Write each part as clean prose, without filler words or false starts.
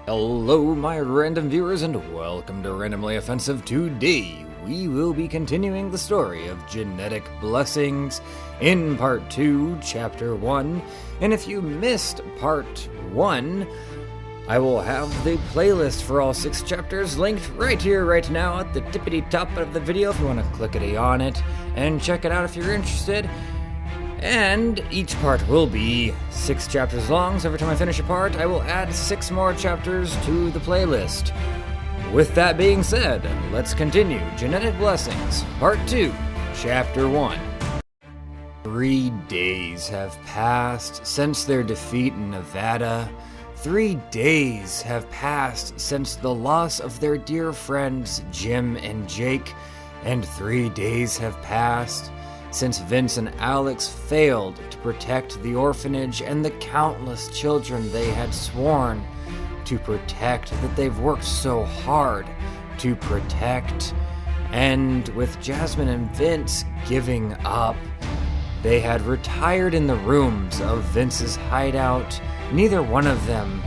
Hello, my random viewers, and welcome to Randomly Offensive. Today, we will be continuing the story of Genetic Blessings in Part 2, Chapter 1. And if you missed Part 1, I will have the playlist for all 6 chapters linked right here, right now, at the tippity top of the video if you want to clickety on it and check it out if you're interested. And each part will be 6 chapters long, so every time I finish a part, I will add 6 more chapters to the playlist. With that being said, let's continue Genetic Blessings, Part 2, Chapter 1. 3 days have passed since their defeat in Nevada. 3 days have passed since the loss of their dear friends Jim and Jake. And 3 days have passed since Vince and Alex failed to protect the orphanage and the countless children they had sworn to protect, that they've worked so hard to protect. And with Jasmine and Vince giving up, they had retired in the rooms of Vince's hideout, neither one of them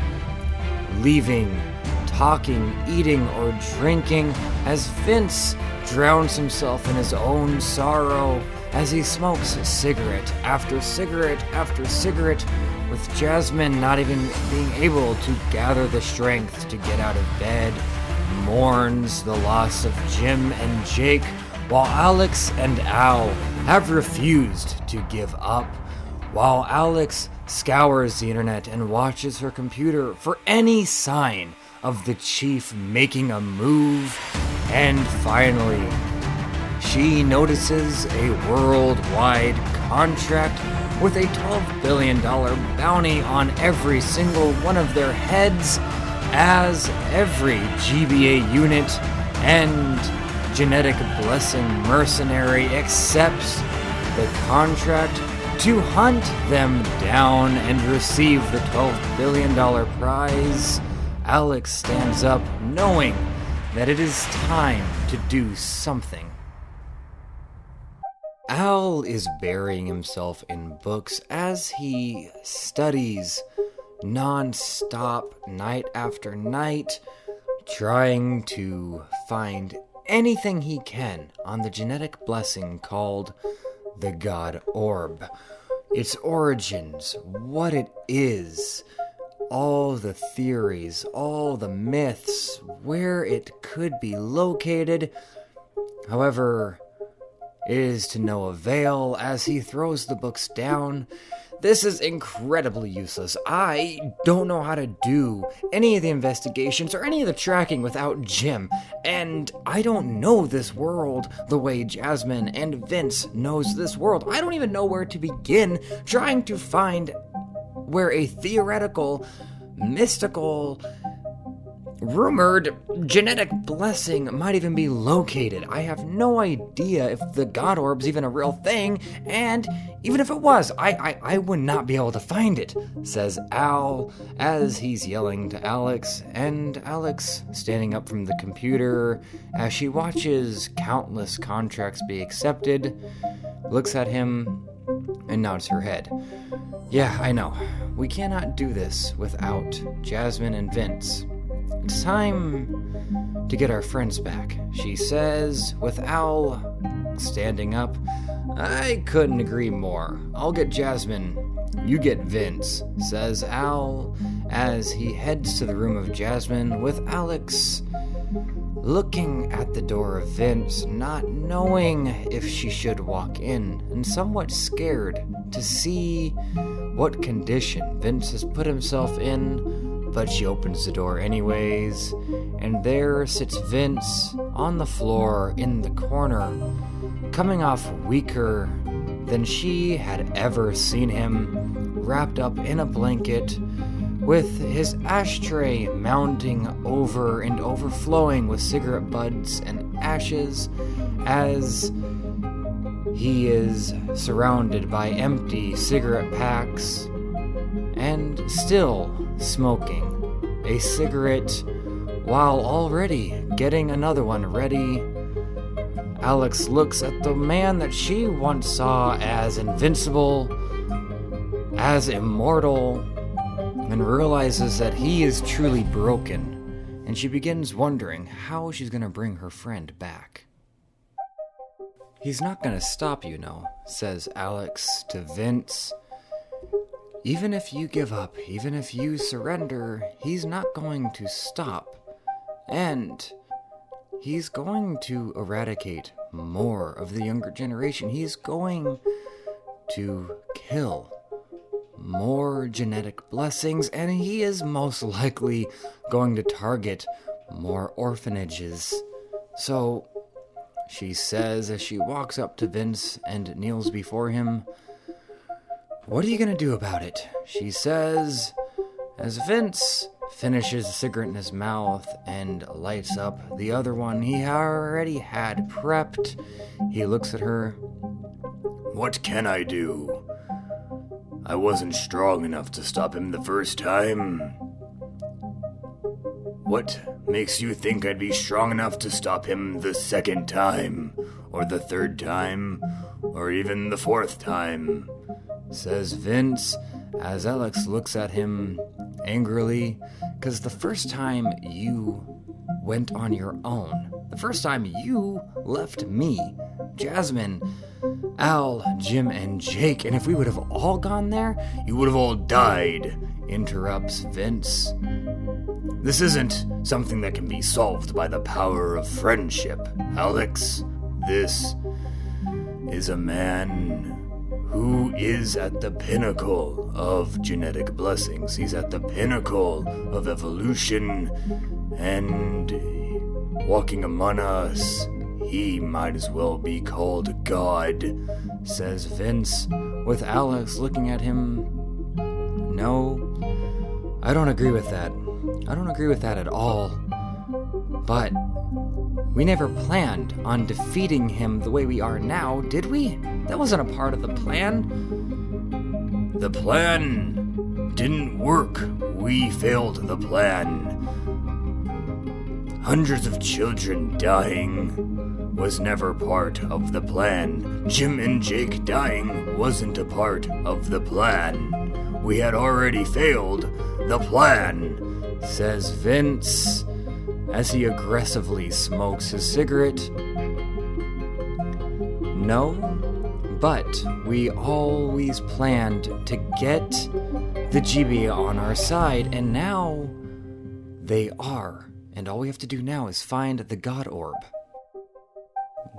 leaving, talking, eating, or drinking, as Vince drowns himself in his own sorrow as he smokes cigarette after cigarette after cigarette, with Jasmine not even being able to gather the strength to get out of bed, mourns the loss of Jim and Jake, while Alex and Al have refused to give up, while Alex scours the internet and watches her computer for any sign of the chief making a move, and finally, she notices a worldwide contract with a $12 billion bounty on every single one of their heads, as every GBA unit and Genetic Blessing mercenary accepts the contract to hunt them down and receive the $12 billion prize. Alex stands up, knowing that it is time to do something. Al is burying himself in books as he studies non-stop, night after night, trying to find anything he can on the genetic blessing called the God Orb. Its origins, what it is, all the theories, all the myths, where it could be located. However, it is to no avail as he throws the books down. This is incredibly useless. I don't know how to do any of the investigations or any of the tracking without Jim, and I don't know this world the way Jasmine and Vince knows this world. I don't even know where to begin trying to find where a theoretical, mystical, rumored genetic blessing might even be located. I have no idea if the God Orb's even a real thing, and even if it was, I would not be able to find it, says Al as he's yelling to Alex, and Alex, standing up from the computer as she watches countless contracts be accepted, looks at him and nods her head. Yeah, I know. We cannot do this without Jasmine and Vince. It's time to get our friends back, she says, with Al standing up. I couldn't agree more. I'll get Jasmine, you get Vince, says Al as he heads to the room of Jasmine, with Alex looking at the door of Vince, not knowing if she should walk in, and somewhat scared to see what condition Vince has put himself in. But she opens the door anyways, and there sits Vince on the floor in the corner, coming off weaker than she had ever seen him, wrapped up in a blanket, with his ashtray mounting over and overflowing with cigarette butts and ashes, as he is surrounded by empty cigarette packs and still smoking a cigarette while already getting another one ready. Alex looks at the man that she once saw as invincible, as immortal, and realizes that he is truly broken, and she begins wondering how she's gonna bring her friend back. "He's not gonna stop, says Alex to Vince. "Even if you give up, even if you surrender, he's not going to stop. And he's going to eradicate more of the younger generation. He's going to kill more genetic blessings, and he is most likely going to target more orphanages." So she says as she walks up to Vince and kneels before him, "What are you going to do about it?" she says, as Vince finishes a cigarette in his mouth and lights up the other one he already had prepped. He looks at her. "What can I do? I wasn't strong enough to stop him the first time. What makes you think I'd be strong enough to stop him the second time, or the third time, or even the fourth time?" says Vince, as Alex looks at him angrily, because the first time you went on your own, the first time you left me, Jasmine, Al, Jim, and Jake, and if we would have all gone there, "You would have all died," interrupts Vince. "This isn't something that can be solved by the power of friendship, Alex. This is a man who is at the pinnacle of genetic blessings. He's at the pinnacle of evolution, and walking among us, he might as well be called God," says Vince, with Alex looking at him. "No, I don't agree with that. I don't agree with that at all. But we never planned on defeating him the way we are now, did we? That wasn't a part of the plan." "The plan didn't work. We failed the plan. Hundreds of children dying was never part of the plan. Jim and Jake dying wasn't a part of the plan. We had already failed the plan," says Vince, as he aggressively smokes his cigarette. "No, but we always planned to get the GBA on our side, and now they are. And all we have to do now is find the God Orb."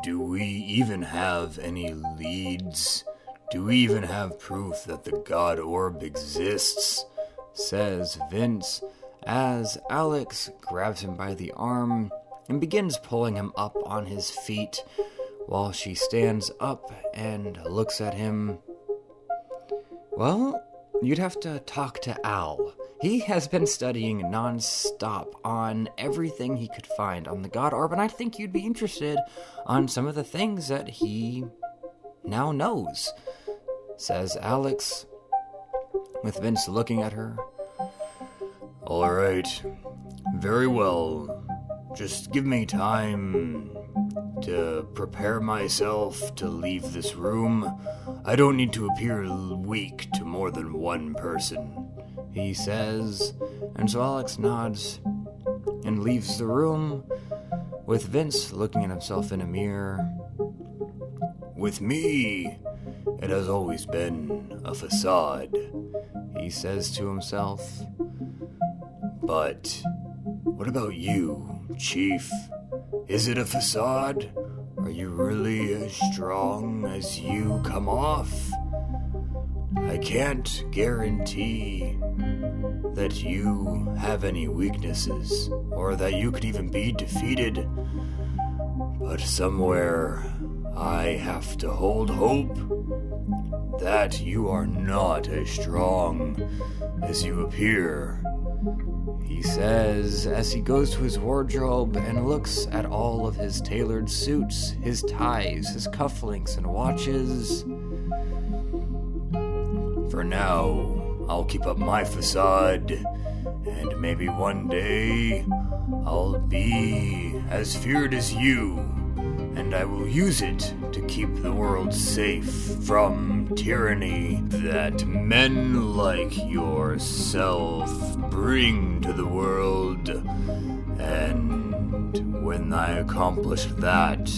"Do we even have any leads? Do we even have proof that the God Orb exists?" says Vince, as Alex grabs him by the arm and begins pulling him up on his feet while she stands up and looks at him. "Well, you'd have to talk to Al. He has been studying non-stop on everything he could find on the God Orb, and I think you'd be interested on some of the things that he now knows," says Alex, with Vince looking at her. "All right, very well. Just give me time to prepare myself to leave this room. I don't need to appear weak to more than one person," he says, and so Alex nods and leaves the room, with Vince looking at himself in a mirror. "With me, it has always been a facade," he says to himself. "But what about you, Chief? Is it a facade? Are you really as strong as you come off? I can't guarantee that you have any weaknesses, or that you could even be defeated. But somewhere, I have to hold hope that you are not as strong as you appear," he says as he goes to his wardrobe and looks at all of his tailored suits, his ties, his cufflinks, and watches. "For now, I'll keep up my facade, and maybe one day I'll be as feared as you, and I will use it to keep the world safe from tyranny that men like yourself bring to the world. And when I accomplish that,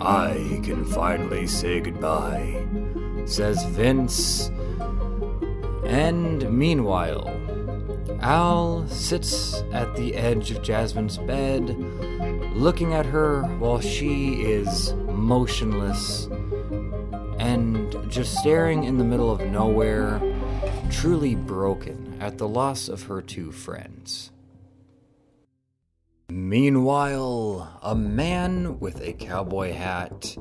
I can finally say goodbye, says Vince. And meanwhile, Al sits at the edge of Jasmine's bed, looking at her while she is motionless and just staring in the middle of nowhere, truly broken at the loss of her two friends. Meanwhile, a man with a cowboy hat,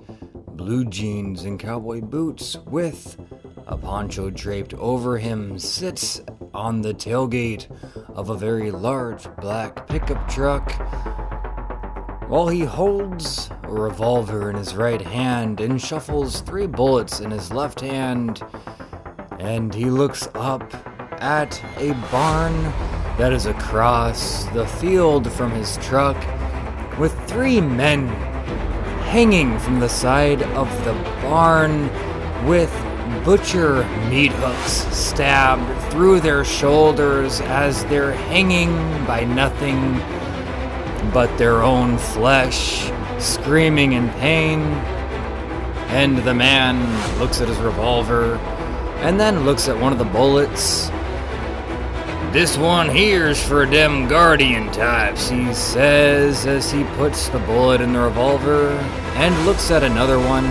blue jeans, and cowboy boots with a poncho draped over him sits on the tailgate of a very large black pickup truck while he holds a revolver in his right hand and shuffles 3 bullets in his left hand, and he looks up at a barn that is across the field from his truck with 3 men hanging from the side of the barn with butcher meat hooks stabbed through their shoulders as they're hanging by nothing but their own flesh, screaming in pain. And the man looks at his revolver and then looks at one of the bullets. "This one here's for them guardian types," he says as he puts the bullet in the revolver and looks at another one.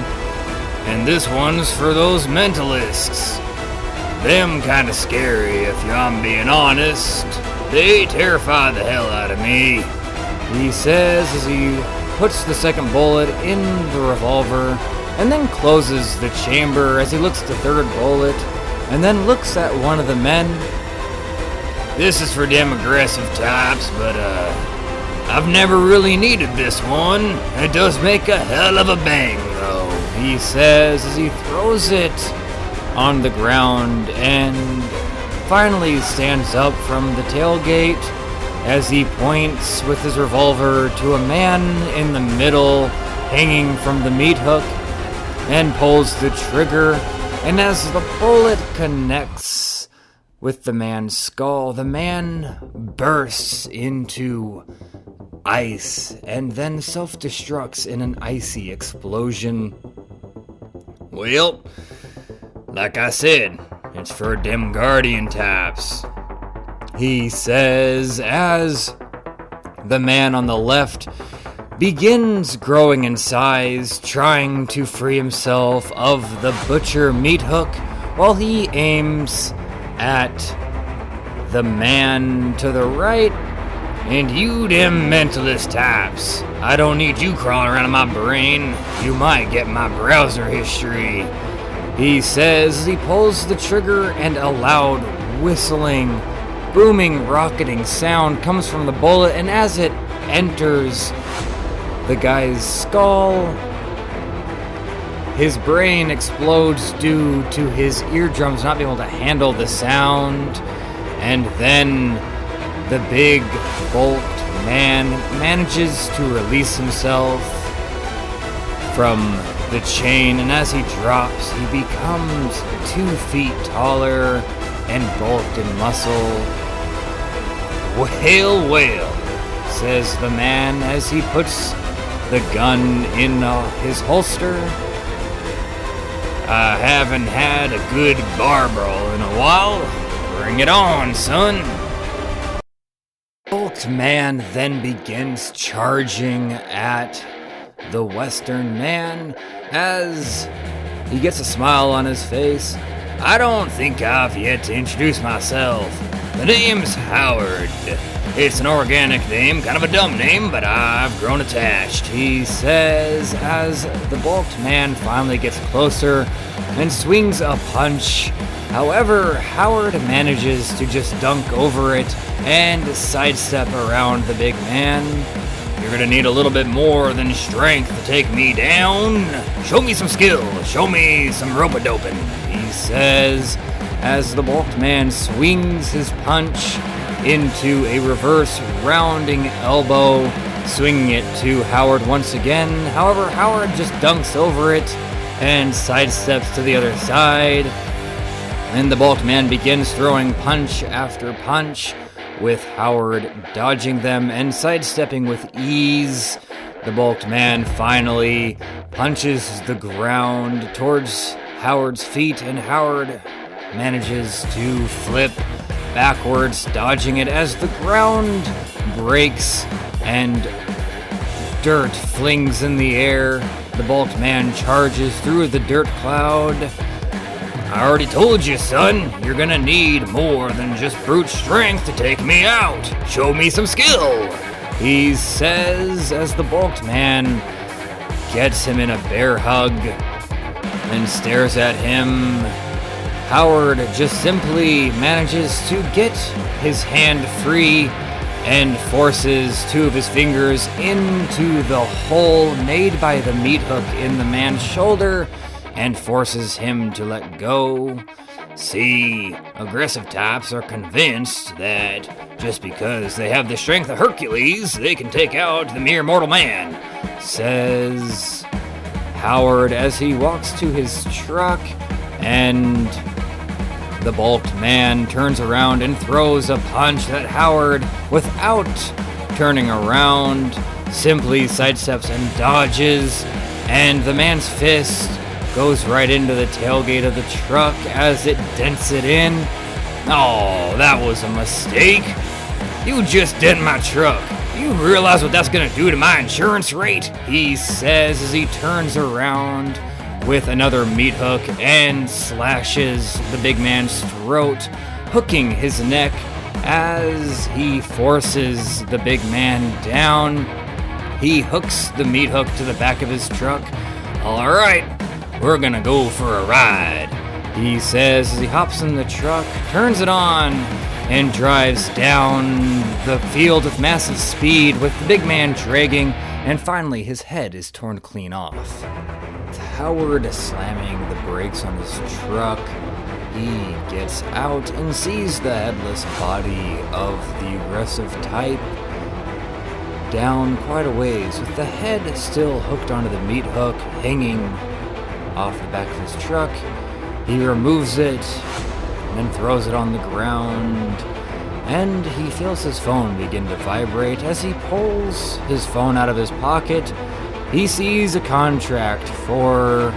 "And this one's for those mentalists. Them kinda scary if I'm being honest. They terrify the hell out of me," he says as he puts the second bullet in the revolver and then closes the chamber as he looks at the third bullet and then looks at one of the men. "This is for them aggressive types, but I've never really needed this one. It does make a hell of a bang, though," he says as he throws it on the ground and finally stands up from the tailgate as he points with his revolver to a man in the middle hanging from the meat hook and pulls the trigger. And as the bullet connects with the man's skull, the man bursts into ice and then self-destructs in an icy explosion. "Well, like I said, it's for them guardian types," he says as the man on the left begins growing in size, trying to free himself of the butcher meat hook while he aims at the man to the right. "And you them mentalist types, I don't need you crawling around in my brain. You might get my browser history," he says as he pulls the trigger and a loud whistling, booming, rocketing sound comes from the bullet, and as it enters the guy's skull, his brain explodes due to his eardrums not being able to handle the sound, and then the big, bulked man manages to release himself from the chain, and as he drops, he becomes 2 feet taller and bulked in muscle. "Well, well," says the man as he puts the gun in his holster. "I haven't had a good bar brawl in a while. Bring it on, son." The bulked man then begins charging at the Western man as he gets a smile on his face. "I don't think I've yet to introduce myself. The name's Howard. It's an organic name, kind of a dumb name, but I've grown attached," he says as the bulked man finally gets closer and swings a punch. However, Howard manages to just dunk over it and sidestep around the big man. "You're gonna need a little bit more than strength to take me down. Show me some skill. Show me some rope-a-doping," he says as the bulked man swings his punch into a reverse rounding elbow, swinging it to Howard once again. However, Howard just dunks over it and sidesteps to the other side. And the bulked man begins throwing punch after punch, with Howard dodging them and sidestepping with ease. The bulked man finally punches the ground towards Howard's feet, and Howard manages to flip backwards, dodging it as the ground breaks and dirt flings in the air. The bulked man charges through the dirt cloud. I already told you, son, you're gonna need more than just brute strength to take me out. Show me some skill, he says as the bulked man gets him in a bear hug and stares at him. Howard just simply manages to get his hand free and forces two of his fingers into the hole made by the meat hook in the man's shoulder and forces him to let go. See, aggressive types are convinced that just because they have the strength of Hercules, they can take out the mere mortal man, says Howard as he walks to his truck, and the bulked man turns around and throws a punch at Howard without turning around, simply sidesteps and dodges, and the man's fist goes right into the tailgate of the truck as it dents it in. Oh, that was a mistake. You just dent my truck. You realize what that's gonna do to my insurance rate? He says as he turns around with another meat hook and slashes the big man's throat, hooking his neck as he forces the big man down. He hooks the meat hook to the back of his truck. All right, we're gonna go for a ride, he says as he hops in the truck, turns it on, and drives down the field with massive speed with the big man dragging, and finally his head is torn clean off. With Howard slamming the brakes on his truck, he gets out and sees the headless body of the aggressive type down quite a ways, with the head still hooked onto the meat hook, hanging off the back of his truck. He removes it and then throws it on the ground, and he feels his phone begin to vibrate. As he pulls his phone out of his pocket, he sees a contract for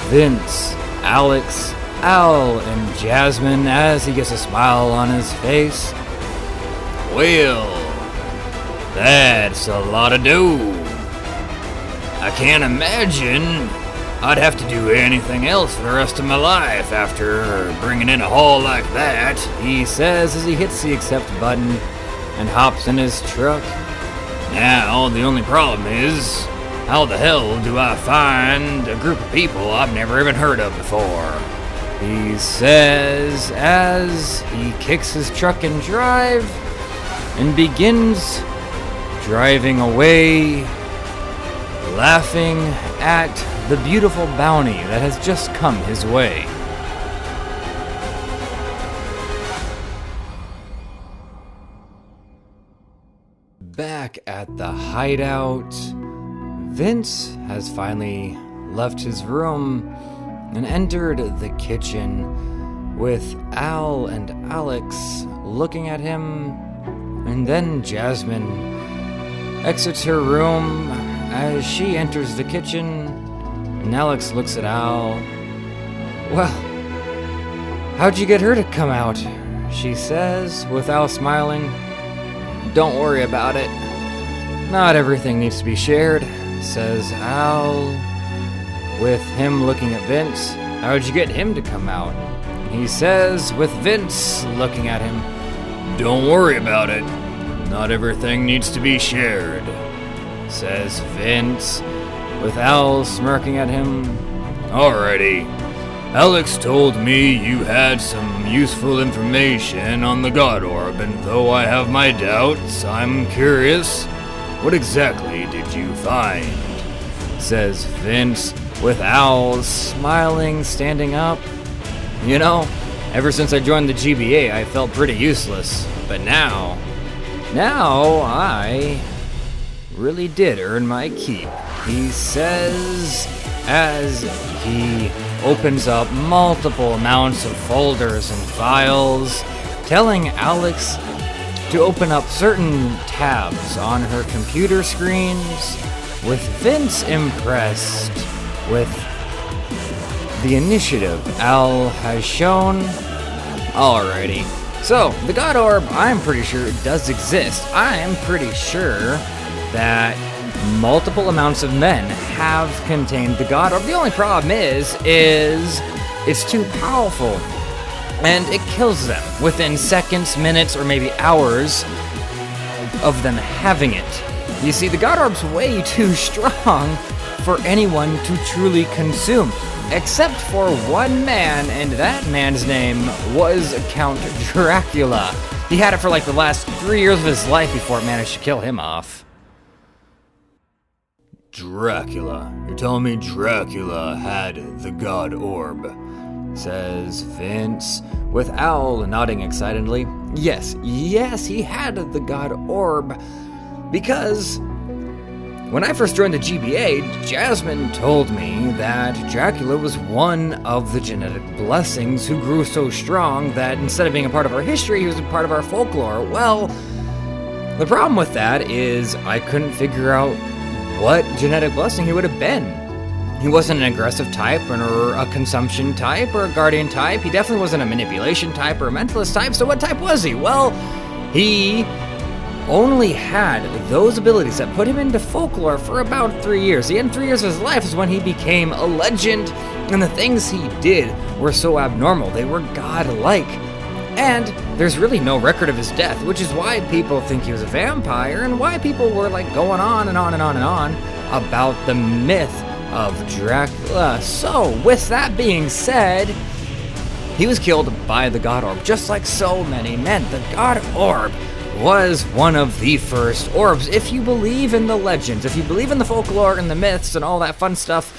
Vince, Alex, Al, and Jasmine as he gets a smile on his face. Well, that's a lot of dough. I can't imagine I'd have to do anything else for the rest of my life after bringing in a haul like that, he says as he hits the accept button and hops in his truck. Now, the only problem is, how the hell do I find a group of people I've never even heard of before? He says as he kicks his truck in drive and begins driving away, laughing at the beautiful bounty that has just come his way. Back at the hideout, Vince has finally left his room and entered the kitchen with Al and Alex looking at him, and then Jasmine exits her room as she enters the kitchen, and Alex looks at Al. Well, how'd you get her to come out? She says, with Al smiling. Don't worry about it. Not everything needs to be shared, says Al, with him looking at Vince. How'd you get him to come out? He says, with Vince looking at him. Don't worry about it. Not everything needs to be shared, says Vince, with Al smirking at him. Alrighty. Alex told me you had some useful information on the God Orb, and though I have my doubts, I'm curious. What exactly did you find? Says Vince, with Al smiling, standing up. You know, ever since I joined the GBA, I felt pretty useless. But now I really did earn my keep, he says, as he opens up multiple amounts of folders and files, telling Alex to open up certain tabs on her computer screens, with Vince impressed with the initiative Al has shown. Alrighty. So, the God Orb, I'm pretty sure it does exist. I'm pretty sure that multiple amounts of men have contained the God Orb. The only problem is it's too powerful, and it kills them within seconds, minutes, or maybe hours of them having it. You see, the God Orb's way too strong for anyone to truly consume, except for one man, and that man's name was Count Dracula. He had it for like the last 3 years of his life before it managed to kill him off. Dracula. You're telling me Dracula had the God Orb? Says Vince, with Al nodding excitedly. Yes, he had the God Orb, because when I first joined the GBA, Jasmine told me that Dracula was one of the genetic blessings who grew so strong that instead of being a part of our history, he was a part of our folklore. Well, the problem with that is I couldn't figure out what genetic blessing he would have been. He wasn't an aggressive type or a consumption type or a guardian type. He definitely wasn't a manipulation type or a mentalist type. So what type was he? Well, he only had those abilities that put him into folklore for about 3 years. The end 3 years of his life is when he became a legend, and the things he did were so abnormal. They were godlike. And there's really no record of his death, which is why people think he was a vampire and why people were like going on and on and on and on about the myth of Dracula. So, with that being said, he was killed by the God Orb, just like so many men. The God Orb was one of the first orbs. If you believe in the legends, if you believe in the folklore and the myths and all that fun stuff,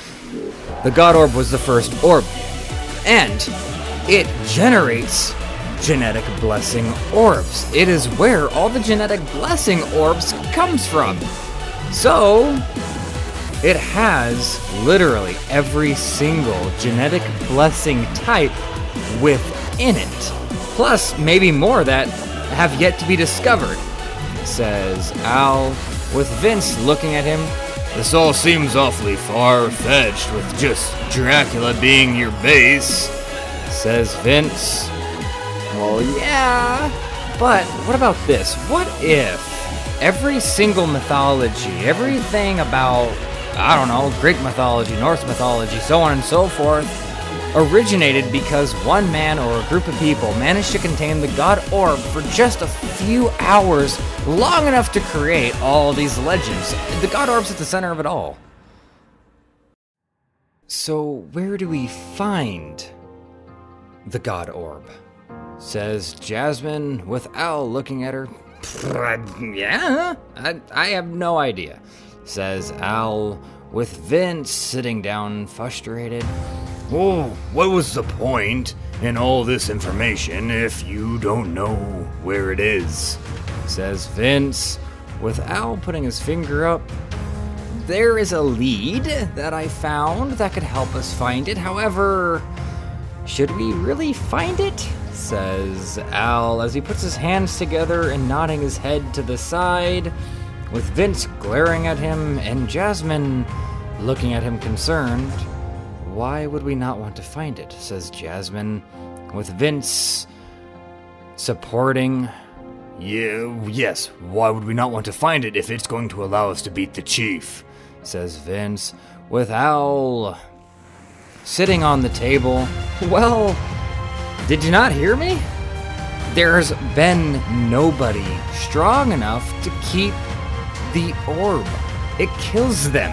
the God Orb was the first orb. And it generates genetic blessing orbs. It is where all the genetic blessing orbs comes from. So, it has literally every single genetic blessing type within it. Plus, maybe more that have yet to be discovered, says Al, with Vince looking at him. This all seems awfully far-fetched with just Dracula being your base, says Vince. Well, yeah, but what about this? What if every single mythology, everything about, I don't know, Greek mythology, Norse mythology, so on and so forth, originated because one man or a group of people managed to contain the God Orb for just a few hours, long enough to create all these legends. The God Orb's at the center of it all. So where do we find the God Orb? Says Jasmine, with Al looking at her. Yeah, I have no idea, says Al, with Vince sitting down frustrated. Oh, what was the point in all this information if you don't know where it is? Says Vince, with Al putting his finger up. There is a lead that I found that could help us find it. However, should we really find it? Says Al, as he puts his hands together and nodding his head to the side, with Vince glaring at him and Jasmine looking at him concerned. Why would we not want to find it? Says Jasmine, with Vince supporting. Yes, why would we not want to find it if it's going to allow us to beat the chief? Says Vince, with Al sitting on the table. Well, did you not hear me? There's been nobody strong enough to keep the orb. It kills them.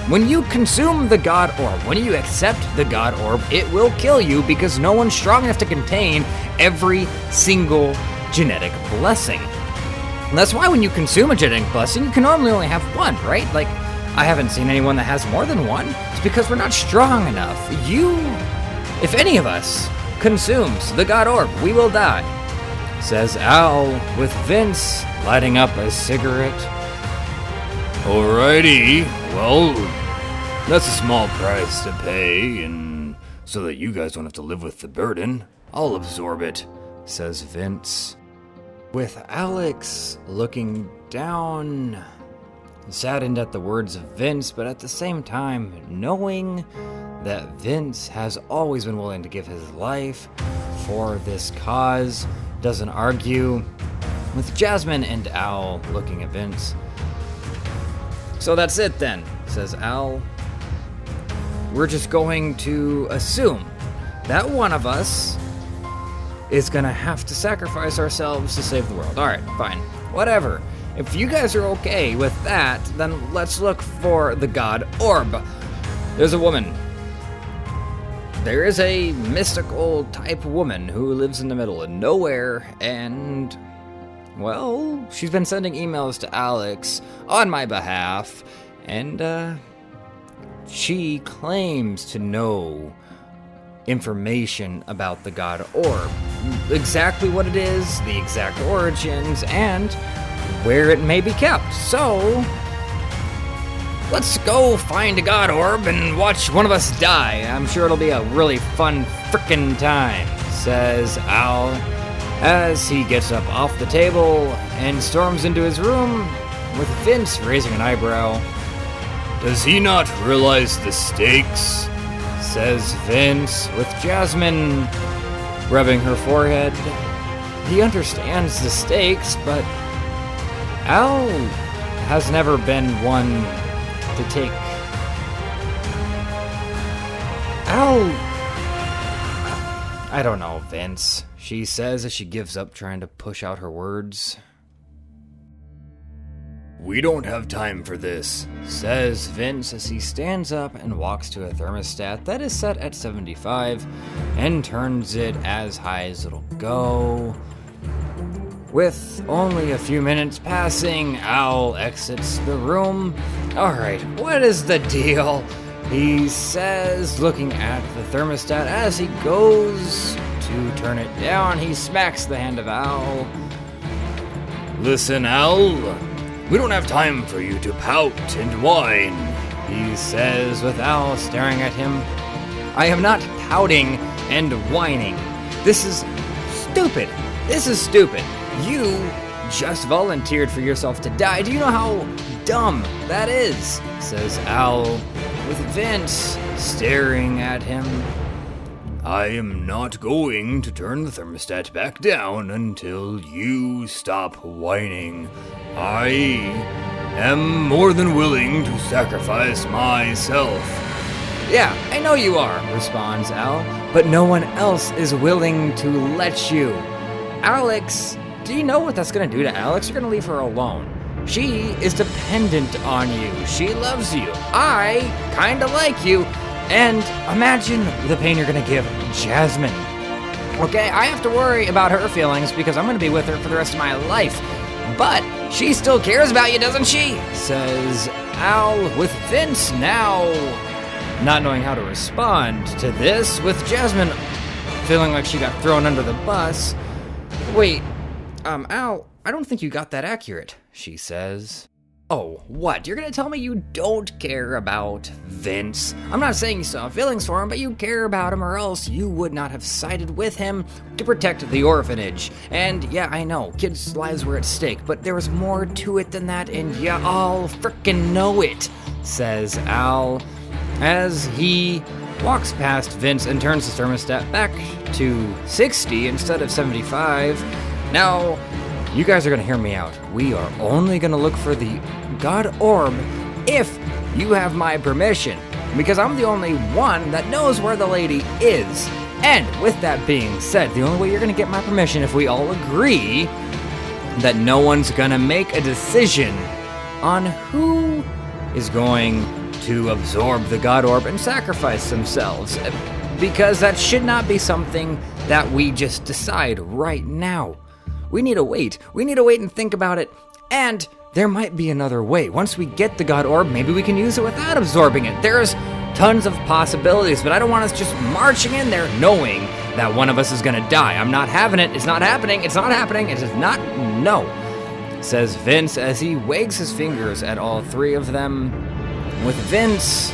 When you consume the God Orb, when you accept the God Orb, it will kill you because no one's strong enough to contain every single genetic blessing. And that's why when you consume a genetic blessing, you can normally only have one, right? Like, I haven't seen anyone that has more than one. It's because we're not strong enough. If any of us consumes the God Orb, we will die, says Al, with Vince lighting up a cigarette. Alrighty, well, That's a small price to pay, and so that you guys don't have to live with the burden, I'll absorb it, says Vince. With Alex looking down, saddened at the words of Vince, but at the same time knowing that Vince has always been willing to give his life for this cause, doesn't argue. With Jasmine and Al looking at Vince. So that's it then, says Al. We're just going to assume that one of us is gonna have to sacrifice ourselves to save the world. Alright, fine. Whatever. If you guys are okay with that, then let's look for the god Orb. There's a woman. There is a mystical type woman who lives in the middle of nowhere, and, well, she's been sending emails to Alex on my behalf, and she claims to know information about the god Orb. Exactly what it is, the exact origins, and where it may be kept. So, let's go find a god Orb and watch one of us die. I'm sure it'll be a really fun frickin' time, says Al, as he gets up off the table and storms into his room, with Vince raising an eyebrow. Does he not realize the stakes? Says Vince, with Jasmine rubbing her forehead. He understands the stakes, but Al has never been one to take. I don't know, Vince, she says as she gives up trying to push out her words. We don't have time for this, says Vince as he stands up and walks to a thermostat that is set at 75 and turns it as high as it'll go. With only a few minutes passing, Al exits the room. Alright, what is the deal? He says, looking at the thermostat as he goes to turn it down. He smacks the hand of Al. Listen, Al. We don't have time for you to pout and whine, he says with Al staring at him. I am not pouting and whining. This is stupid. This is stupid. You just volunteered for yourself to die. Do you know how dumb that is? Says Al, with Vince staring at him. I am not going to turn the thermostat back down until you stop whining. I am more than willing to sacrifice myself. Yeah, I know you are, responds Al, but no one else is willing to let you. Alex, do you know what that's going to do to Alex? You're going to leave her alone. She is dependent on you. She loves you. I kind of like you. And imagine the pain you're going to give Jasmine. Okay, I have to worry about her feelings because I'm going to be with her for the rest of my life. But she still cares about you, doesn't she? Says Al, with Vince now not knowing how to respond to this, with Jasmine feeling like she got thrown under the bus. Wait, Al, I don't think you got that accurate, she says. Oh, what? You're gonna tell me you don't care about Vince? I'm not saying you still have feelings for him, but you care about him, or else you would not have sided with him to protect the orphanage. And yeah, I know, kids' lives were at stake, but there was more to it than that, and you all frickin' know it, says Al, as he walks past Vince and turns the thermostat back to 60 instead of 75. Now, you guys are gonna hear me out. We are only gonna look for the god Orb if you have my permission, because I'm the only one that knows where the lady is. And with that being said, the only way you're gonna get my permission if we all agree that no one's gonna make a decision on who is going to absorb the god Orb and sacrifice themselves, because that should not be something that we just decide right now. We need to wait. We need to wait and think about it. And there might be another way. Once we get the god Orb, maybe we can use it without absorbing it. There's tons of possibilities, but I don't want us just marching in there knowing that one of us is gonna die. I'm not having it. It's not happening. It's not happening. It is not. No, says Vince as he wags his fingers at all three of them. With Vince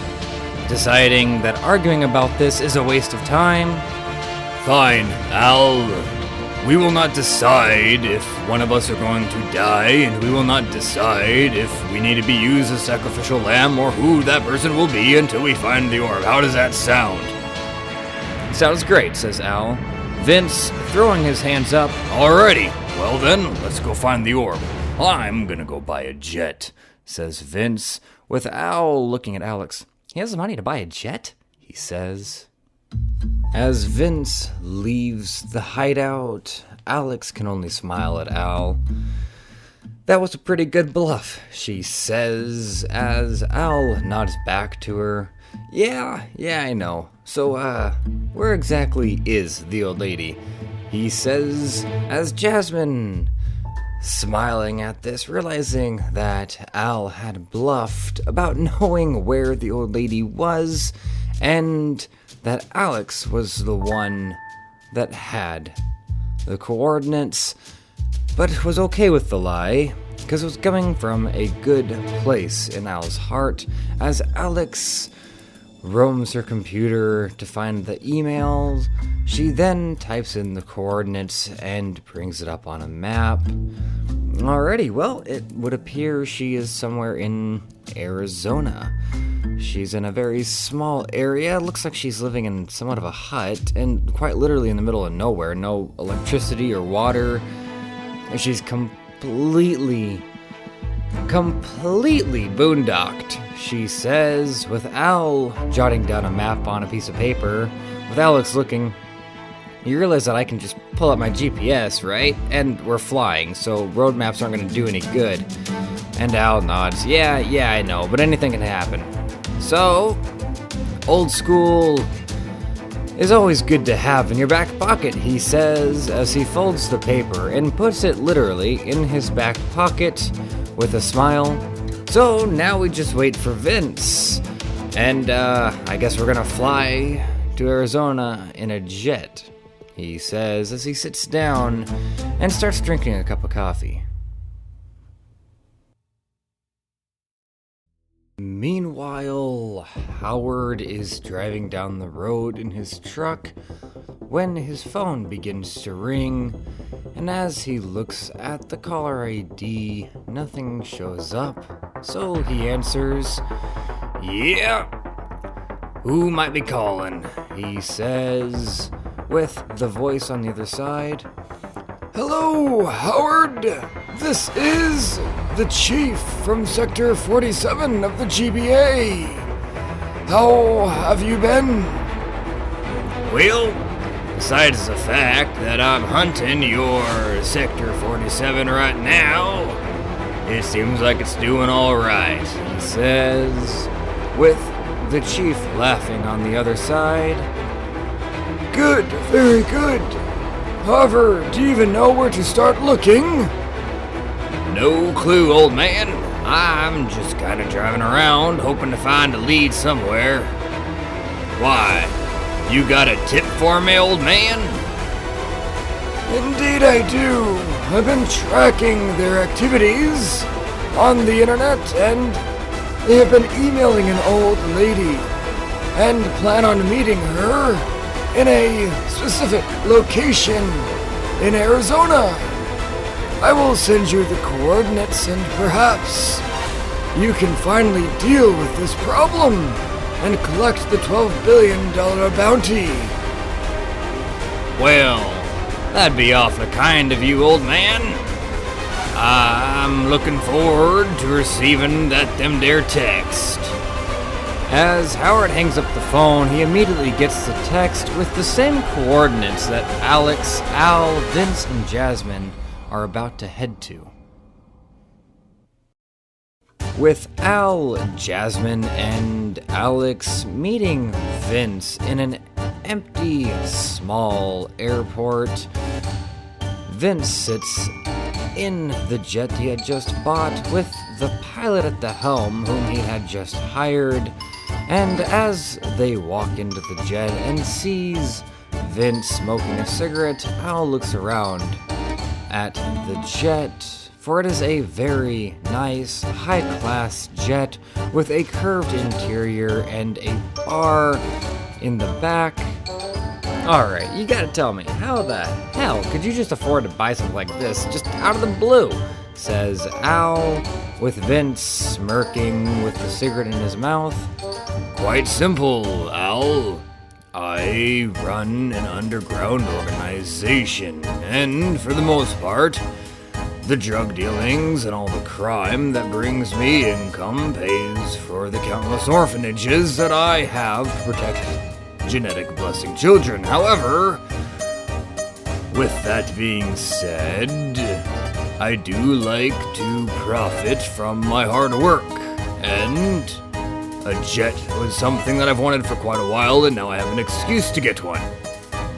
deciding that arguing about this is a waste of time. Fine, Al. We will not decide if one of us are going to die, and we will not decide if we need to be used as sacrificial lamb or who that person will be until we find the orb. How does that sound? Sounds great, says Al. Vince, throwing his hands up. Alrighty, well then, let's go find the orb. I'm gonna go buy a jet, says Vince, with Al looking at Alex. He has the money to buy a jet? He says. As Vince leaves the hideout, Alex can only smile at Al. That was a pretty good bluff, she says, as Al nods back to her. Yeah, I know. So, where exactly is the old lady? He says, as Jasmine, smiling at this, realizing that Al had bluffed about knowing where the old lady was, and that Alex was the one that had the coordinates, but was okay with the lie, because it was coming from a good place in Al's heart, as Alex roams her computer to find the emails. She then types in the coordinates and brings it up on a map. Alrighty, well, it would appear she is somewhere in Arizona. She's in a very small area. It looks like she's living in somewhat of a hut, and quite literally in the middle of nowhere. No electricity or water. She's completely boondocked, she says, with Al jotting down a map on a piece of paper. With Alex looking, you realize that I can just pull up my GPS, right? And we're flying, so road maps aren't going to do any good. And Al nods, yeah, I know, but anything can happen. So, old school is always good to have in your back pocket, he says, as he folds the paper and puts it literally in his back pocket with a smile. So now we just wait for Vince. And I guess we're gonna fly to Arizona in a jet, he says, as he sits down and starts drinking a cup of coffee. Meanwhile, Howard is driving down the road in his truck when his phone begins to ring, and as he looks at the caller ID, nothing shows up, so he answers, Yeah, who might be calling? He says, with the voice on the other side. Hello, Howard. This is the Chief from Sector 47 of the GBA. How have you been? Well, besides the fact that I'm hunting your Sector 47 right now, it seems like it's doing all right, he says, with the Chief laughing on the other side. Good, very good. However, do you even know where to start looking? No clue, old man. I'm just kind of driving around, hoping to find a lead somewhere. Why? You got a tip for me, old man? Indeed I do. I've been tracking their activities on the internet, and they have been emailing an old lady, and plan on meeting her in a specific location in Arizona. I will send you the coordinates, and perhaps you can finally deal with this problem and collect the $12 billion bounty. Well, that'd be awfully kind of you, old man. I'm looking forward to receiving that them there text. As Howard hangs up the phone, he immediately gets the text with the same coordinates that Alex, Al, Vince, and Jasmine are about to head to. With Al, Jasmine, and Alex meeting Vince in an empty, small airport, Vince sits in the jet he had just bought with the pilot at the helm whom he had just hired, and as they walk into the jet and sees Vince smoking a cigarette, Al looks around at the jet for it is a very nice, high-class jet with a curved interior and a bar in the back. Alright, you gotta tell me, how the hell could you just afford to buy something like this just out of the blue? Says Al, with Vince smirking with the cigarette in his mouth. Quite simple, Al. I run an underground organization, and for the most part, the drug dealings and all the crime that brings me income pays for the countless orphanages that I have to protect genetic blessing children. However, with that being said, I do like to profit from my hard work, and a jet was something that I've wanted for quite a while, and now I have an excuse to get one.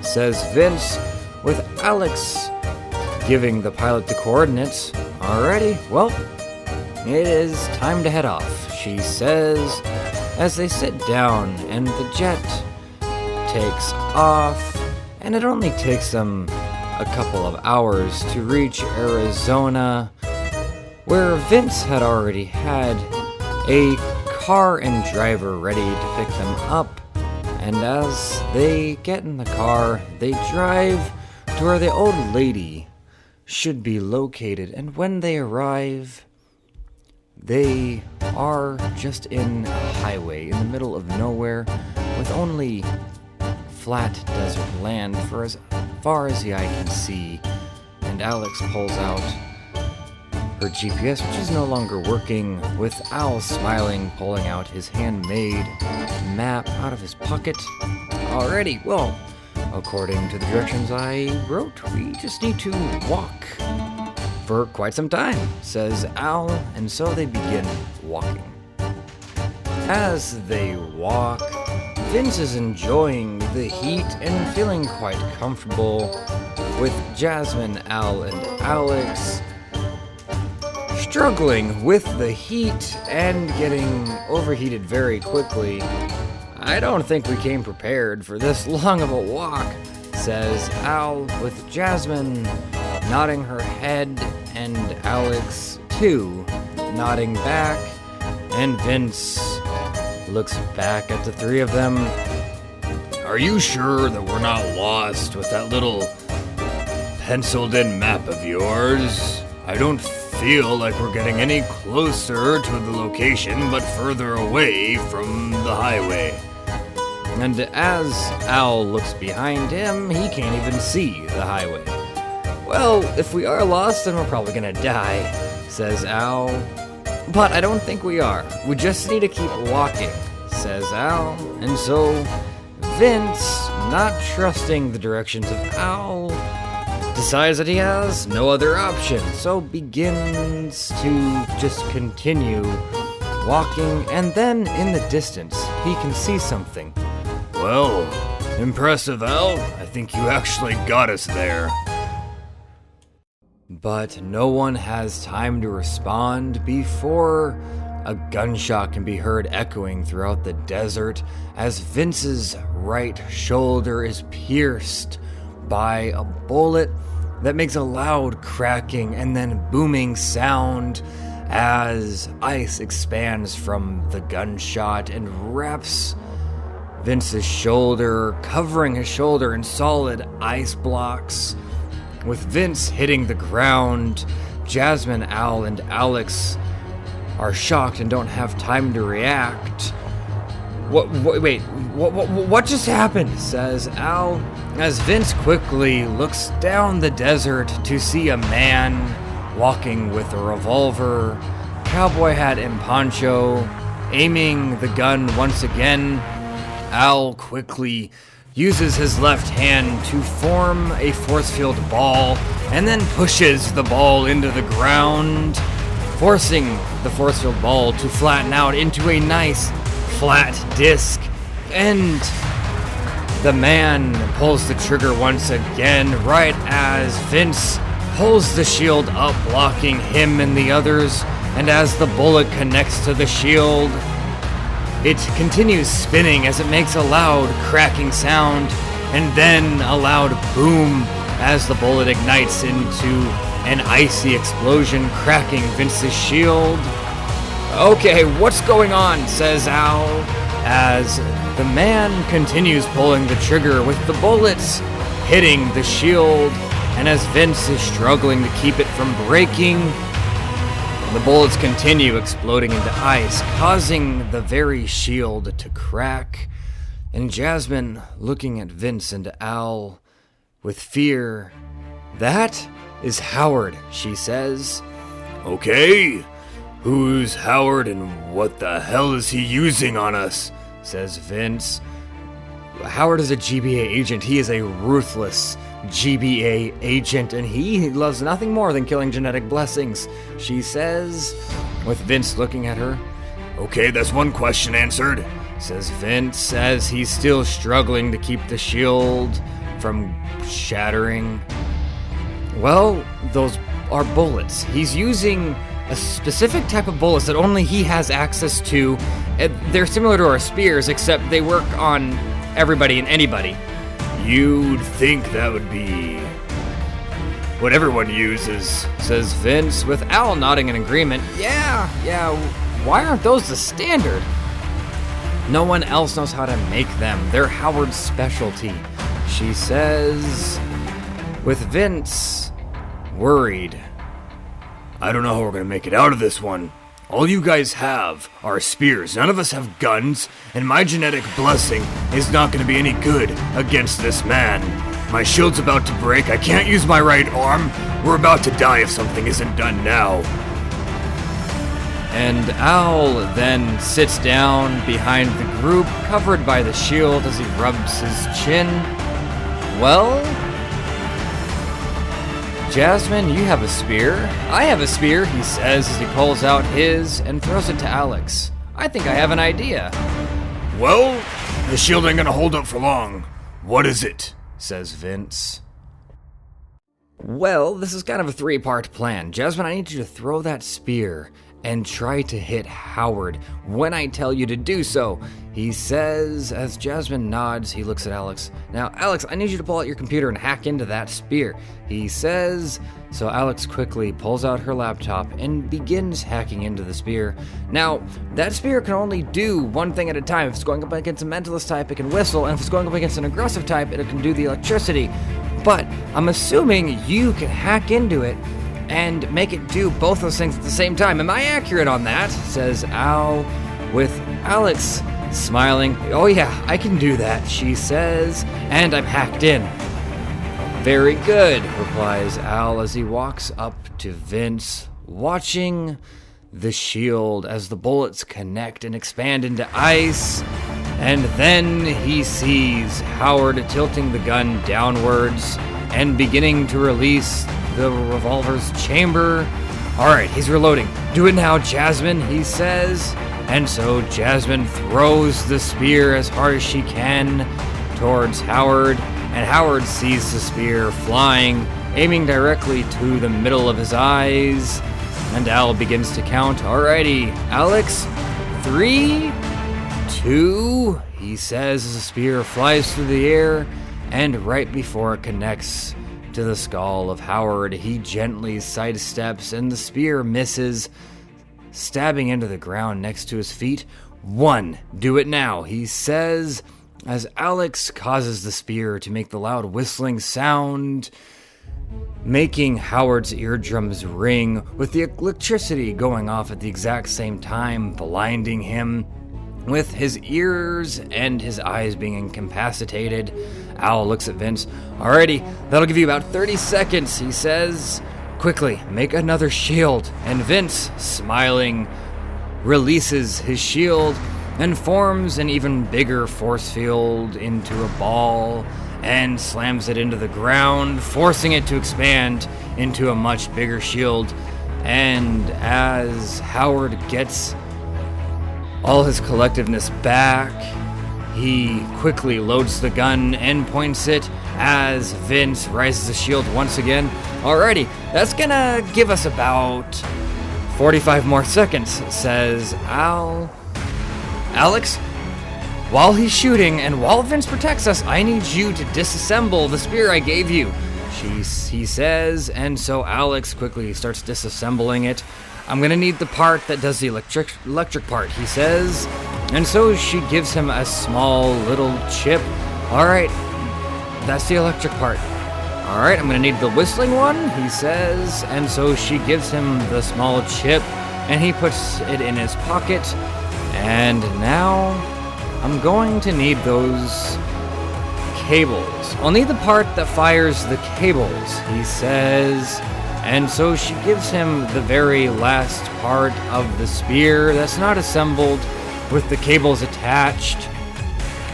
Says Vince, with Alex giving the pilot the coordinates. Alrighty, well, it is time to head off, she says, as they sit down and the jet takes off, and it only takes them a couple of hours to reach Arizona, where Vince had already had a car and driver ready to pick them up. And as they get in the car, they drive to where the old lady should be located. And when they arrive, they are just in a highway in the middle of nowhere with only flat desert land for as far as the eye can see. And Alex pulls out her GPS, which is no longer working, with Al smiling, pulling out his handmade map out of his pocket. Alrighty, well, according to the directions I wrote, we just need to walk for quite some time, says Al, and so they begin walking. As they walk, Vince is enjoying the heat and feeling quite comfortable, with Jasmine, Al, and Alex struggling with the heat and getting overheated very quickly. I don't think we came prepared for this long of a walk, says Al, with Jasmine nodding her head and Alex, too, nodding back, and Vince looks back at the three of them. Are you sure that we're not lost with that little penciled-in map of yours? I don't feel like we're getting any closer to the location, but further away from the highway. And as Al looks behind him, he can't even see the highway. Well, if we are lost, then we're probably gonna die, says Al. But I don't think we are. We just need to keep walking, says Al. And so Vince, not trusting the directions of Al, decides that he has no other option, so begins to just continue walking, and then in the distance, he can see something. Well, impressive, Al. I think you actually got us there. But no one has time to respond before a gunshot can be heard echoing throughout the desert as Vince's right shoulder is pierced by a bullet that makes a loud cracking and then booming sound as ice expands from the gunshot and wraps Vince's shoulder, covering his shoulder in solid ice blocks. With Vince hitting the ground, Jasmine, Al, and Alex are shocked and don't have time to react. What just happened? Says Al, as Vince quickly looks down the desert to see a man walking with a revolver, cowboy hat, and poncho, aiming the gun once again. Al quickly uses his left hand to form a force field ball and then pushes the ball into the ground, forcing the force field ball to flatten out into a nice flat disc, and the man pulls the trigger once again right as Vince pulls the shield up, blocking him and the others, and as the bullet connects to the shield, it continues spinning as it makes a loud cracking sound, and then a loud boom as the bullet ignites into an icy explosion cracking Vince's shield. "Okay, what's going on?" says Al, as the man continues pulling the trigger with the bullets hitting the shield, and as Vince is struggling to keep it from breaking, the bullets continue exploding into ice, causing the very shield to crack. And Jasmine, looking at Vince and Al with fear, "That is Howard," she says. Okay, who's Howard and what the hell is he using on us? Says Vince. Howard is a GBA agent. He is a ruthless GBA agent, and he loves nothing more than killing genetic blessings, she says, with Vince looking at her. Okay, that's one question answered, says Vince, as he's still struggling to keep the shield from shattering. Well, those are bullets. He's using a specific type of bullets that only he has access to. They're similar to our spears, except they work on everybody and anybody. You'd think that would be what everyone uses, says Vince, with Al nodding in agreement. Yeah, why aren't those the standard? No one else knows how to make them. They're Howard's specialty, she says, with Vince worried. I don't know how we're gonna make it out of this one. All you guys have are spears. None of us have guns, and my genetic blessing is not gonna be any good against this man. My shield's about to break. I can't use my right arm. We're about to die if something isn't done now. And Al then sits down behind the group, covered by the shield as he rubs his chin. Well, Jasmine, you have a spear. I have a spear, he says as he pulls out his and throws it to Alex. I think I have an idea. Well, the shield ain't gonna hold up for long. What is it? Says Vince. Well, this is kind of a three-part plan. Jasmine, I need you to throw that spear and try to hit Howard when I tell you to do so, he says. As Jasmine nods, he looks at Alex. Now, Alex, I need you to pull out your computer and hack into that spear, he says. So Alex quickly pulls out her laptop and begins hacking into the spear. Now, that spear can only do one thing at a time. If it's going up against a mentalist type, it can whistle, and if it's going up against an aggressive type, it can do the electricity. But I'm assuming you can hack into it and make it do both those things at the same time. Am I accurate on that? Says Al, with Alex smiling. Oh yeah, I can do that, she says, and I'm hacked in. Very good, replies Al as he walks up to Vince, watching the shield as the bullets connect and expand into ice. And then he sees Howard tilting the gun downwards and beginning to release the revolver's chamber. Alright, he's reloading. Do it now, Jasmine, he says. And so Jasmine throws the spear as hard as she can towards Howard, and Howard sees the spear flying, aiming directly to the middle of his eyes. And Al begins to count. Alrighty, Alex, 3, 2, he says as the spear flies through the air, and right before it connects to the skull of Howard, he gently sidesteps and the spear misses, stabbing into the ground next to his feet. 1, do it now, he says, as Alex causes the spear to make the loud whistling sound, making Howard's eardrums ring, with the electricity going off at the exact same time, blinding him, with his ears and his eyes being incapacitated. Al looks at Vince. Alrighty, that'll give you about 30 seconds, he says. Quickly, make another shield. And Vince, smiling, releases his shield and forms an even bigger force field into a ball and slams it into the ground, forcing it to expand into a much bigger shield. And as Howard gets all his collectiveness back, he quickly loads the gun and points it as Vince raises the shield once again. Alrighty, that's gonna give us about 45 more seconds, says Al. Alex, while he's shooting and while Vince protects us, I need you to disassemble the spear I gave you, he says, and so Alex quickly starts disassembling it. I'm gonna need the part that does the electric part, he says, and so she gives him a small little chip. Alright, that's the electric part. Alright, I'm gonna need the whistling one, he says, and so she gives him the small chip, and he puts it in his pocket, and now I'm going to need those cables. I'll need the part that fires the cables, he says, and so she gives him the very last part of the spear that's not assembled with the cables attached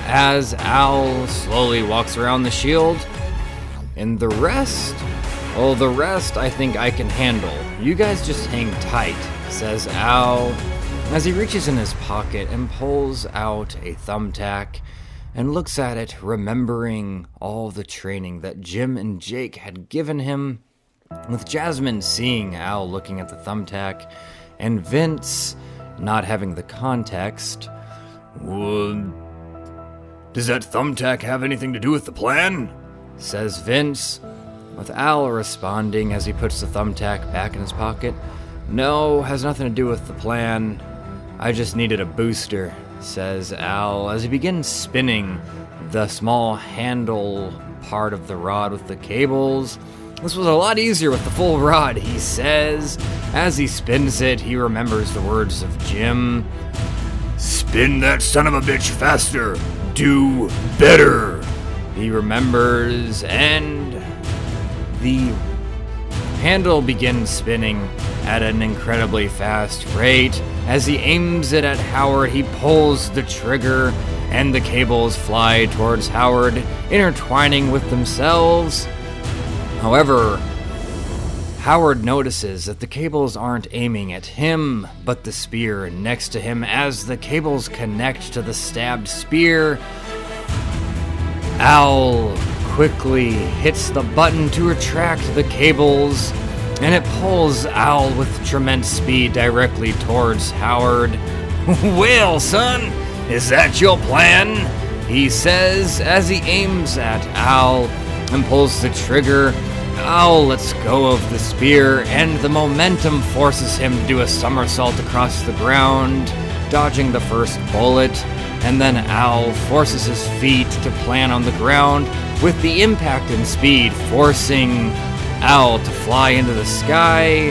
as Al slowly walks around the shield. And the rest I think I can handle. You guys just hang tight, says Al as he reaches in his pocket and pulls out a thumbtack and looks at it, remembering all the training that Jim and Jake had given him, with Jasmine seeing Al looking at the thumbtack and Vince not having the context. Well, does that thumbtack have anything to do with the plan? Says Vince, with Al responding as he puts the thumbtack back in his pocket. No, has nothing to do with the plan. I just needed a booster, says Al as he begins spinning the small handle part of the rod with the cables. This was a lot easier with the full rod, he says. As he spins it, he remembers the words of Jim. Spin that son of a bitch faster. Do better. He remembers, and the handle begins spinning at an incredibly fast rate. As he aims it at Howard, he pulls the trigger, and the cables fly towards Howard, intertwining with themselves. However, Howard notices that the cables aren't aiming at him, but the spear next to him. As the cables connect to the stabbed spear, Al quickly hits the button to retract the cables, and it pulls Al with tremendous speed directly towards Howard. Well, son, is that your plan? He says as he aims at Al and pulls the trigger. Al lets go of the spear, and the momentum forces him to do a somersault across the ground, dodging the first bullet, and then Al forces his feet to plant on the ground, with the impact and speed forcing Al to fly into the sky.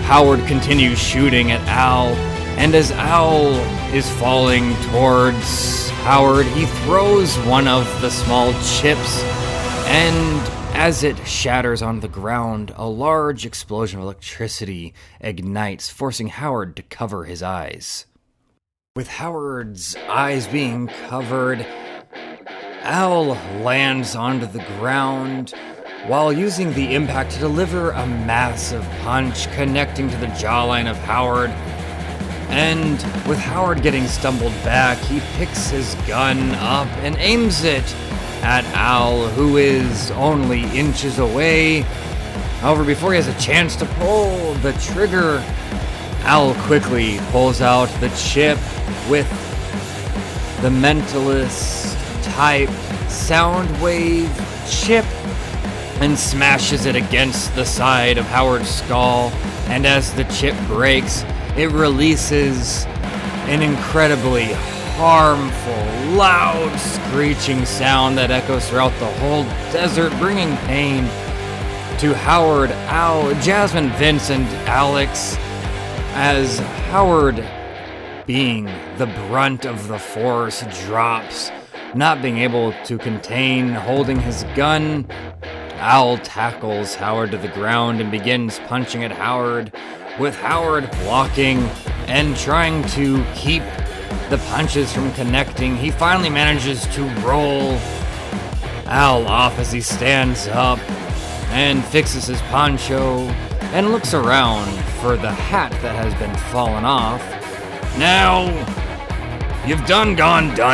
Howard continues shooting at Al, and as Al is falling towards Howard, he throws one of the small chips, and as it shatters on the ground, a large explosion of electricity ignites, forcing Howard to cover his eyes. With Howard's eyes being covered, Al lands onto the ground while using the impact to deliver a massive punch connecting to the jawline of Howard. And with Howard getting stumbled back, he picks his gun up and aims it at Al, who is only inches away. However, before he has a chance to pull the trigger, Al quickly pulls out the chip with the Mentalist type Soundwave chip and smashes it against the side of Howard's skull. And as the chip breaks, it releases an incredibly harmful, loud, screeching sound that echoes throughout the whole desert, bringing pain to Howard, Al, Jasmine, Vince, and Alex. As Howard, being the brunt of the force, drops, not being able to contain, holding his gun. Al tackles Howard to the ground and begins punching at Howard, with Howard blocking and trying to keep the punches from connecting. He finally manages to roll Al off as he stands up and fixes his poncho and looks around for the hat that has been fallen off. Now, you've done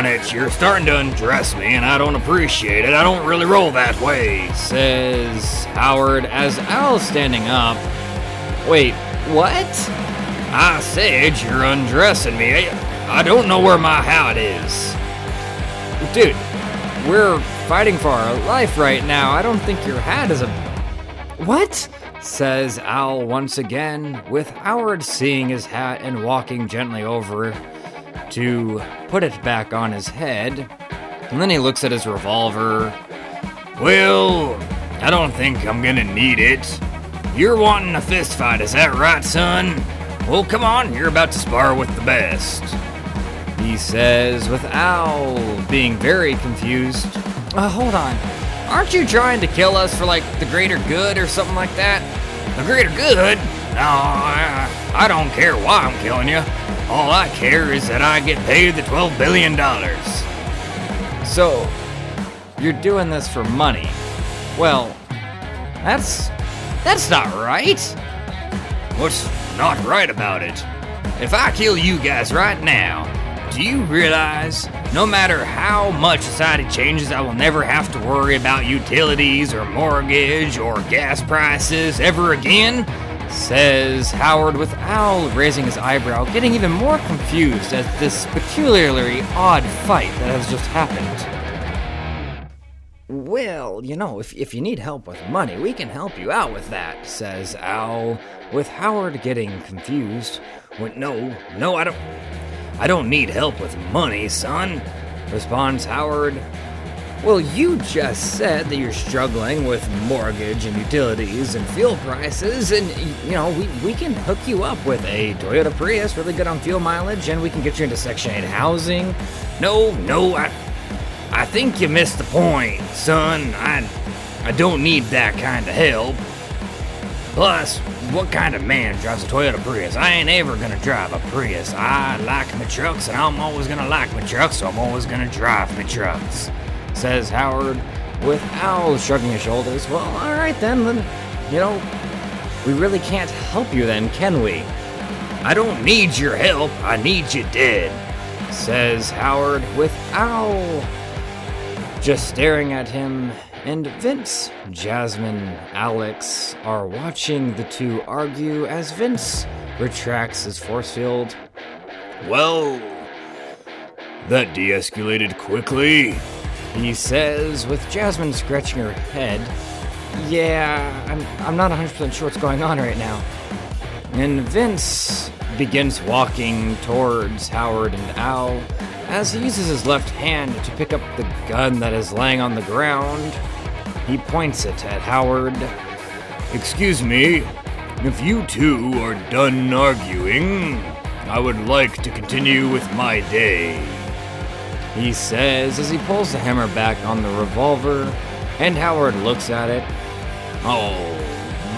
it. You're starting to undress me, and I don't appreciate it. I don't really roll that way, says Howard as Al's standing up. Wait, what? I said you're undressing me. I don't know where my hat is. Dude, we're fighting for our life right now. I don't think your hat is a... What? Says Al once again, with Howard seeing his hat and walking gently over to put it back on his head. And then he looks at his revolver. Well, I don't think I'm gonna need it. You're wanting a fist fight, is that right, son? Well, come on, you're about to spar with the best. He says, with Al being very confused. Hold on. Aren't you trying to kill us for, like, the greater good or something like that? The greater good? No, I don't care why I'm killing you. All I care is that I get paid the $12 billion. So, you're doing this for money. Well, that's not right. What's not right about it? If I kill you guys right now, do you realize no matter how much society changes, I will never have to worry about utilities or mortgage or gas prices ever again? Says Howard, with Al raising his eyebrow, getting even more confused at this peculiarly odd fight that has just happened. Well, if you need help with money, we can help you out with that, says Al, with Howard getting confused. Well, no, I don't need help with money, son, responds Howard. Well, you just said that you're struggling with mortgage and utilities and fuel prices, and, we can hook you up with a Toyota Prius, really good on fuel mileage, and we can get you into Section 8 housing. No, I think you missed the point, son. I don't need that kind of help. Plus, what kind of man drives a Toyota Prius? I ain't ever gonna drive a Prius. I like my trucks, and I'm always gonna like my trucks, so I'm always gonna drive my trucks, says Howard, with Al shrugging his shoulders. Well, all right then, we really can't help you then, can we? I don't need your help, I need you dead, says Howard, with Al just staring at him. And Vince, Jasmine, Alex are watching the two argue as Vince retracts his force field. Well, that de-escalated quickly, he says, with Jasmine scratching her head. Yeah, I'm not 100% sure what's going on right now. And Vince begins walking towards Howard and Al as he uses his left hand to pick up the gun that is laying on the ground. He points it at Howard. Excuse me, if you two are done arguing, I would like to continue with my day, he says as he pulls the hammer back on the revolver, and Howard looks at it. Oh,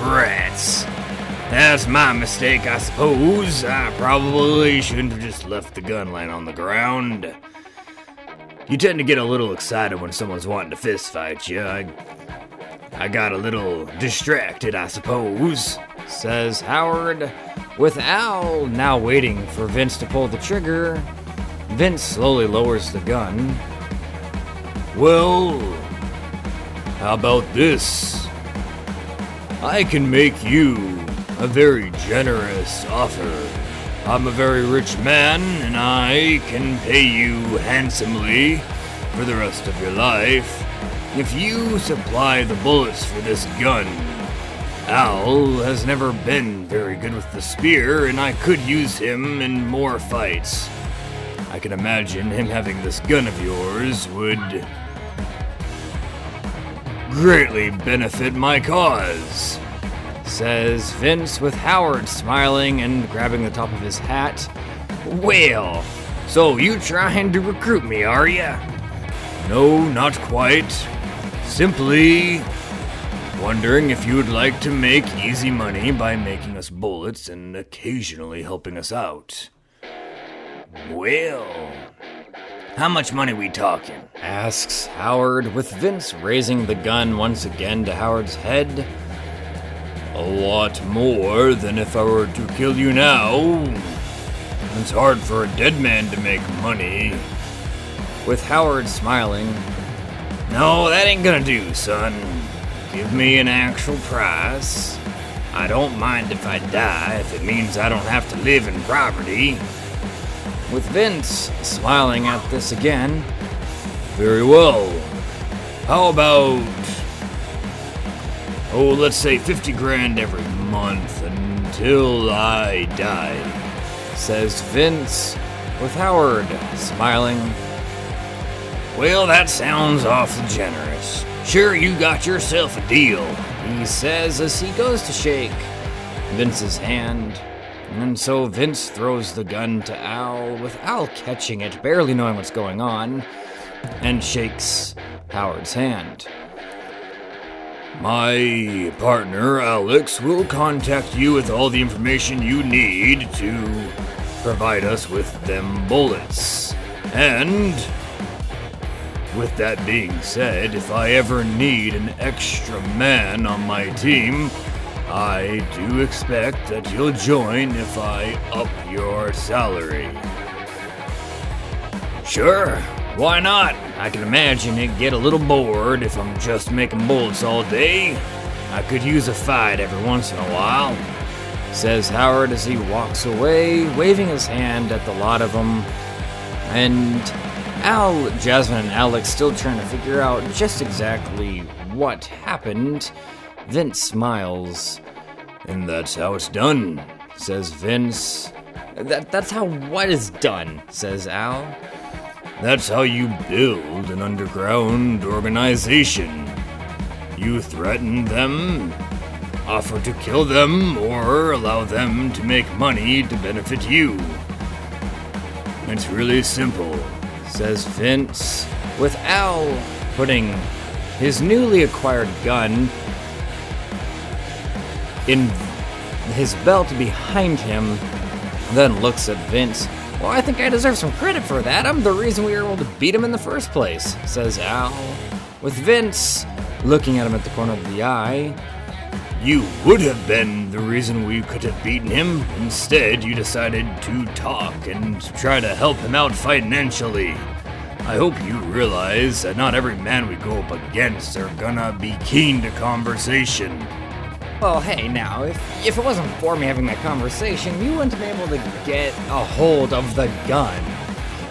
rats. That's my mistake, I suppose. I probably shouldn't have just left the gun laying on the ground. You tend to get a little excited when someone's wanting to fist fight you. I got a little distracted, I suppose, says Howard, with Al now waiting for Vince to pull the trigger. Vince slowly lowers the gun. Well, how about this? I can make you a very generous offer. I'm a very rich man, and I can pay you handsomely for the rest of your life if you supply the bullets for this gun. Al has never been very good with the spear, and I could use him in more fights. I can imagine him having this gun of yours would greatly benefit my cause, says Vince, with Howard smiling and grabbing the top of his hat. Well, so you trying to recruit me, are ya? No, not quite. Simply wondering if you would like to make easy money by making us bullets and occasionally helping us out. Well, how much money we talking? Asks Howard, with Vince raising the gun once again to Howard's head. A lot more than if I were to kill you now. It's hard for a dead man to make money. With Howard smiling. No, that ain't gonna do, son. Give me an actual price. I don't mind if I die, if it means I don't have to live in poverty. With Vince smiling at this again. Very well. How about, let's say 50 grand every month until I die, says Vince, with Howard smiling. Well, that sounds awful generous. Sure, you got yourself a deal, he says as he goes to shake Vince's hand. And so Vince throws the gun to Al, with Al catching it, barely knowing what's going on, and shakes Howard's hand. My partner, Alex, will contact you with all the information you need to provide us with them bullets. And with that being said, if I ever need an extra man on my team, I do expect that you'll join if I up your salary. Sure, why not? I can imagine it get a little bored if I'm just making bullets all day. I could use a fight every once in a while, says Howard as he walks away, waving his hand at the lot of them. And Al, Jasmine, and Alex still trying to figure out just exactly what happened. Vince smiles. And that's how it's done, says Vince. That's how what is done, says Al. That's how you build an underground organization. You threaten them, offer to kill them, or allow them to make money to benefit you. It's really simple, says Vince, with Al putting his newly acquired gun in his belt behind him, then looks at Vince. Well, I think I deserve some credit for that. I'm the reason we were able to beat him in the first place, says Al, with Vince looking at him at the corner of the eye. You would have been the reason we could have beaten him. Instead, you decided to talk and try to help him out financially. I hope you realize that not every man we go up against are gonna be keen to conversation. Well, hey, now, if it wasn't for me having that conversation, you wouldn't have been able to get a hold of the gun,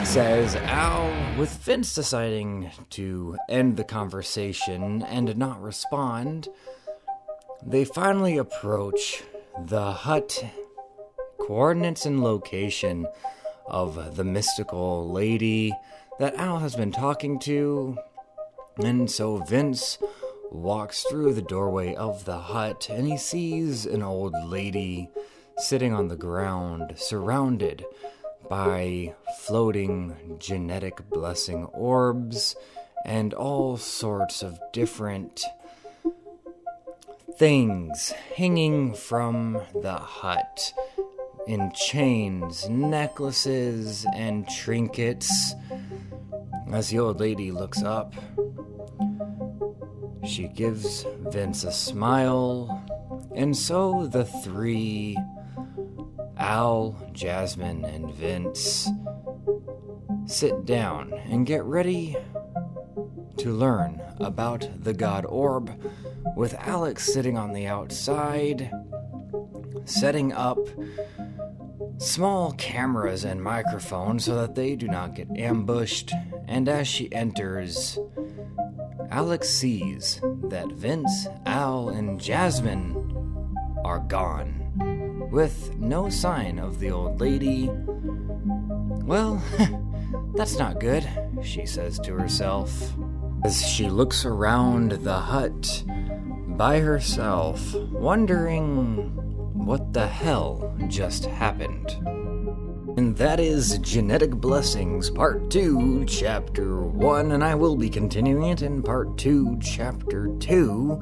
says Al, with Vince deciding to end the conversation and not respond. They finally approach the hut, coordinates and location of the mystical lady that Al has been talking to, and so Vince walks through the doorway of the hut, and he sees an old lady sitting on the ground, surrounded by floating genetic blessing orbs and all sorts of different things hanging from the hut in chains, necklaces, and trinkets. As the old lady looks up, she gives Vince a smile, and so the three, Al, Jasmine, and Vince, sit down and get ready to learn about the God Orb, with Alex sitting on the outside, setting up small cameras and microphones so that they do not get ambushed. And as she enters, Alex sees that Vince, Al, and Jasmine are gone, with no sign of the old lady. Well, that's not good, she says to herself, as she looks around the hut by herself, wondering what the hell just happened. And that is Genetic Blessings Part 2, Chapter 1, and I will be continuing it in Part 2, Chapter 2.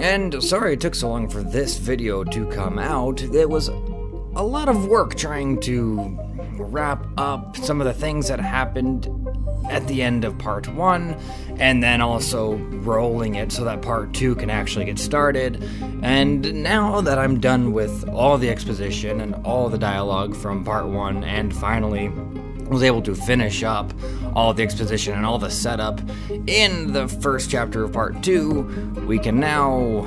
And sorry it took so long for this video to come out. It was a lot of work trying to wrap up some of the things that happened at the end of Part 1, and then also rolling it so that Part 2 can actually get started. And now that I'm done with all the exposition and all the dialogue from Part 1, and finally was able to finish up all the exposition and all the setup in the first chapter of Part 2, we can now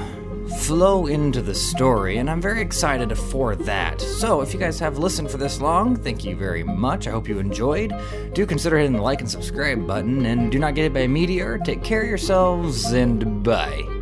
flow into the story, and I'm very excited for that. So if you guys have listened for this long, thank you very much. I hope you enjoyed. Do consider hitting the like and subscribe button, and do not get hit by a meteor. Take care of yourselves, and bye.